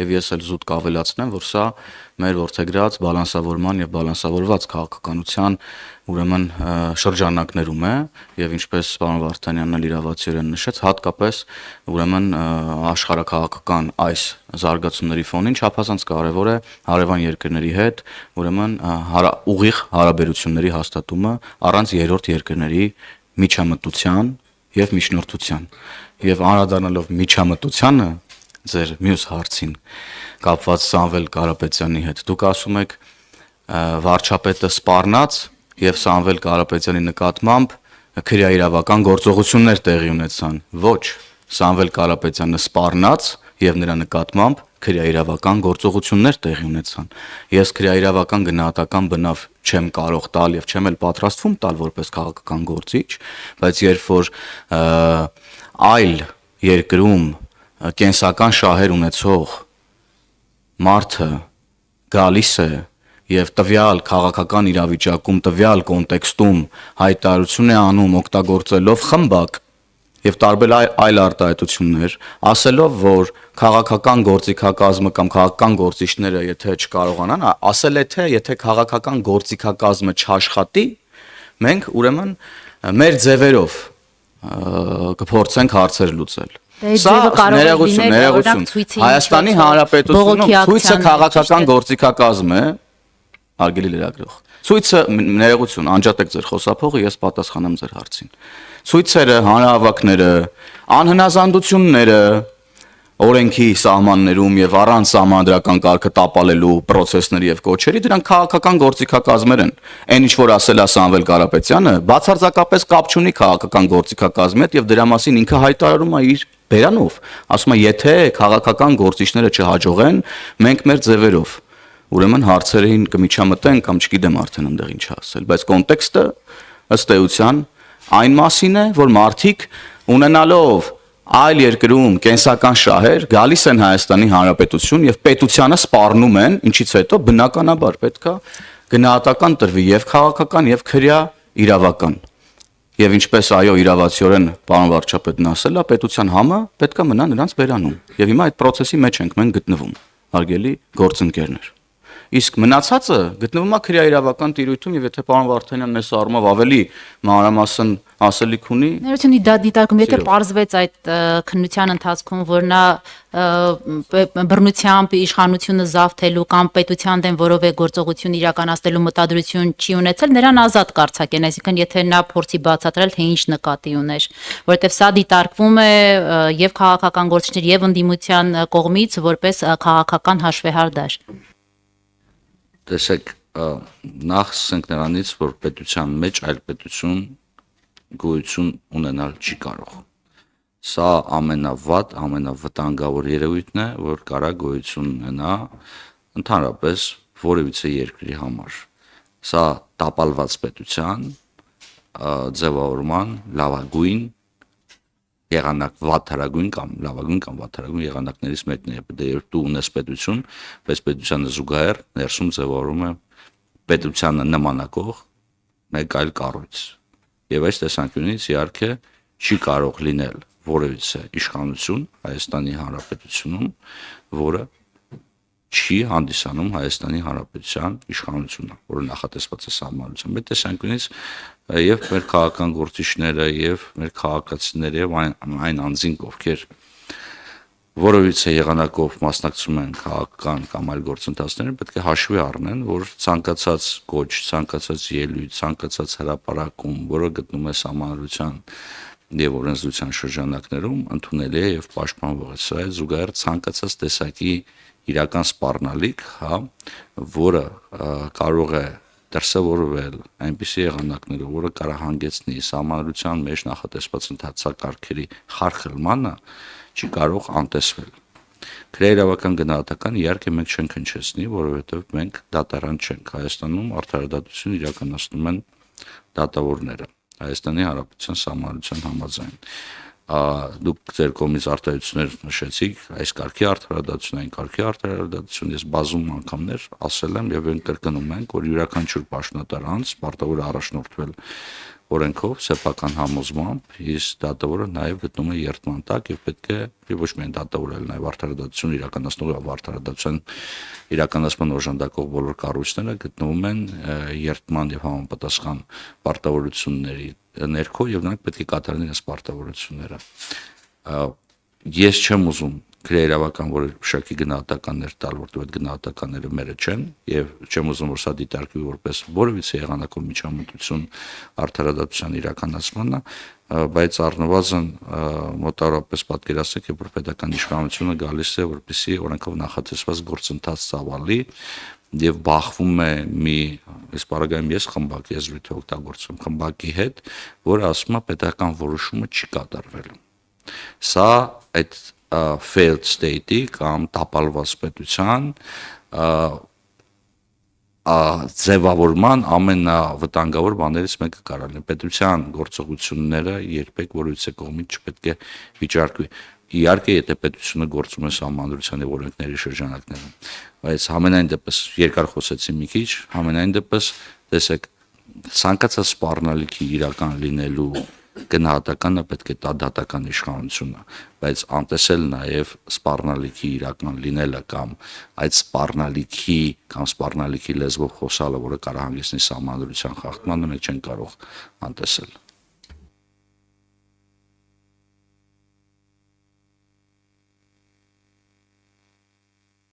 Եվ ես էլ զուտ կավելացնեմ, որ սա մեր որդեգրած բալանսավորման եւ բալանսավորված քաղաքականության ուրեմն շրջանակներում է եւ ինչպես պարոն Վարդանյանն էլ իրավացիորեն նշեց, հատկապես ուրեմն աշխարհաքաղաքական այս զարգացումների ֆոնին չափազանց կարեւոր է հարևան երկրների հետ ուրեմն ուղիղ հարաբերությունների հաստատումը առանց երրորդ երկրների միջամտության եւ միջնորդության։ Եվ անդրադառնալով միջամտությանը ձեր մյուս հարցին կապված Սամվել Կարապետյանի հետ, դուք ասում եք վարչապետը սպառնաց եւ Սամվել Կարապետյանի նկատմամբ քրեաիրավական գործողություններ տեղի ունեցան։ Ոչ, Սամվել Կարապետյանը սպառնաց եւ նրա նկատմամբ քրեաիրավական գործողություններ տեղի ունեցան։ Ես քրեաիրավական գնահատական բնավ չեմ կարող տալ եւ չեմ էլ պատրաստվում տալ որպես քաղաքական գործիչ, բայց երբ որ այլ երկրում կենսական շահեր ունեցող մարդը գալիս է եւ տվյալ քաղաքական իրավիճակում, տվյալ կոնտեքստում հայտարարություն է անում օգտագործելով խմբակ եւ տարբեր այլ արտահայտություններ, ասելով, որ քաղաքական գործիքակազմը կամ քաղաքական գործիչները եթե չկարողանան, ասել է թե եթե քաղաքական գործիքակազմը չաշխատի, մենք ուրեմն մեր ձևերով կփորձենք հարցեր լուծել։ Սա ներողություն, Հայաստանի Հանրապետությունում ցույցը քաղաքական գործիքակազմ է, հարգելի լրագրող։ Ցույցը ներողություն, անջատեք ձեր խոսափողը, ես պատասխանեմ ձեր հարցին։ Ցույցերը, հանրահավաքները, անհնազանդությունները օրենքի սահմաններում եւ առանց սահմանադրական կարգը տապալելու process-ների եւ կոչերի, դրանք քաղաքական գործիքակազմեր են։ Այն ինչ որ ասել է Սամվել Կարապետյանը, բացարձակապես կապ չունի քաղաքական գործիքակազմի հետ եւ դրա մասին ինքը հայտարարում է իր բերանով, ասում է, եթե քաղաքական գործիչները չհաջողեն, մենք մեր ձևերով ուրեմն հարցերին կմիջամտենք կամ չգիտեմ արդեն այնտեղ ինչ ասել, բայց կոնտեքստը ըստ էության այն մասին է, որ մարդիկ ունենալով այլ երկրում կենսական շահեր գալիս են Հայաստանի Հանրապետություն եւ պետությանը սպառնում են, ինչից հետո բնականաբար պետքա գնահատական տրվի եւ քաղաքական եւ քրեա իրավական։ Եվ ինչպես այո իրավացիորեն պարոն վարչապետն ասել է, պետության համը պետքա մնա նրանց բերանում։ Եվ հիմա այդ process-ի մեջ ենք մենք գտնվում, հարգելի գործընկերներ։ Իսկ մնացածը գտնվում է քրեաիրավական տիրույթում եւ եթե պարոն Վարդանյանն այս առումով ավելի մանրամասն ասելիք ունի, ներողություն դիտարկում, եթե պարզվեց այդ քննության ընթացքում, որ նա բռնությամբ իշխանությունը զավթելու կամ պետության դեմ որևէ գործողություն իրականացնելու մտադրություն չի ունեցել, նրան ազատ կարձակեն, այսինքն եթե նա փորձի բացատրել, թե ինչ նկատի ուներ, որովհետեւ սա դիտարկվում է եւ քաղաքական գործիչներ եւ ընդդիմության կողմից որպես քաղաքական հաշվեհարդար։ Տեսեք, նախ ասենք նրանից, որ պետության մեջ այլ պետություն գոյություն ունենալ չի կարող։ Սա ամենավատ, ամենավտանգավոր երևույթն է, որ կարա գոյություն ունենա ընդհանրապես որևիցե երկրի համար։ Սա տապալված պետության ձևավորման լավագույն եղանակ վատթարագույն կամ լավագույն կամ վատթարագույն եղանակներից մեկն է, երբ դու ունես պետություն, բայց պետությանը զուգահեռ ներսում ձևավորում է պետությանը նմանակող մեկ այլ կառույց։ Եվ այս տեսանկյունից իհարկե չի կարող լինել որևիցե իշխանություն Հայաստանի Հանրապետությունում, որը չի հանդիսանում Հայաստանի Հանրապետության իշխանությունը, որը նախատեսված է սահմանությամբ։ Այդ տեսանկյունից եւ մեր քաղաքական գործիչները եւ մեր քաղաքացիները եւ այն անձինք, ովքեր որևիցե եղանակով մասնակցում են քաղաքական կամ այլ գործընթացներին, պետք է հաշվի առնեն, որ ցանկացած կոչ, ցանկացած ելույթ, ցանկացած հրապարակում, որը գտնում է սահմանադրության եւ օրենսդրության շրջանակներում, ընդունելի է եւ պաշտպանվող է։ Սա է զուգահեռ ցանկացած տեսակի իրական սպառնալիք, որը կարող է դրսևորվել այնպիսի եղանակներով, որը կարող հանգեցնի սահմանադրության մեջ նախատեսված ընթացակարգերի խարխլմանը, չի կարող անտեսվել։ Քրեաիրավական գնահատական իհարկե մենք չենք հնչեցնի, որովհետև մենք դատարան չենք։ Հայաստանում արդարադատություն իրականացնում են դատավորները Հայաստանի Հանրապետության սահմանադրության համաձայն։ Դուք ձեր կողմից արտահայտություններ նշեցիք, այս կարգի արդարադատություն, այն կարգի արդարադատություն, ես բազում անգամներ ասել եմ եւ կրկնում ենք, որ յուրաքանչյուր պաշտոնատար անձ պարտավոր է առաջնորդվել օրենքով, սեփական համոզմամբ, իսկ դատավորը նաև գտնում է երթման տակ եւ պետք է ոչ միայն դատավորը, այլ նաև արդարադատություն իրականացնող եւ արդարադատության իրականացման օժանդակող բոլոր կառույցները գտնվում են երթման եւ համապատասխան պարտավորությունների ներքո եւ նրանք պետք է կատարեն իրենց պարտավորությունները։ Ես չեմ ուզում քրեիրավական որոշակի գնահատականներ տալ, որտեղ այդ գնահատականները մերը չեն եւ չեմ ուզում որ սա դիտարկվի որպես որևիցե եղանակով միջամտություն արդարադատության իրականացմանը, բայց առնվազն մոտավորապես պատկերացրեք, որ պետական իշխանությունը գալիս է որպեսզի օրենքով նախատեսված գործընթաց ծավալի եւ բախվում է մի այս բaragայում ես խմբակ եզրույթ օգտագործում խմբակի հետ, որը ասում է պետական որոշումը չի կատարվելու։ Սա այդ failed state-ի կամ տապալված պետության ձևավորման ամենավտանգավոր բաներից մեկը կարող է պետության գործողությունները երբեք որևիցե կողմից չպետք է վիճարկվի։ Իհարկե, եթե պետությունը գործում է սահմանադրության եւ օրենքների շրջանակներում, բայց համենայն դեպս երկար խոսեցի մի քիչ, համենայն դեպս տեսեք ցանկացած սպառնալիքի իրական լինելու գնահատականը պետք է տա դատական իշխանությունը, բայց անտեսել նաև սպառնալիքի իրական լինելը կամ այդ սպառնալիքի լեզվով խոսալը, որը կարող հանգեցնի սահմանադրության խախտմանը, մենք չեն կարող անտեսել։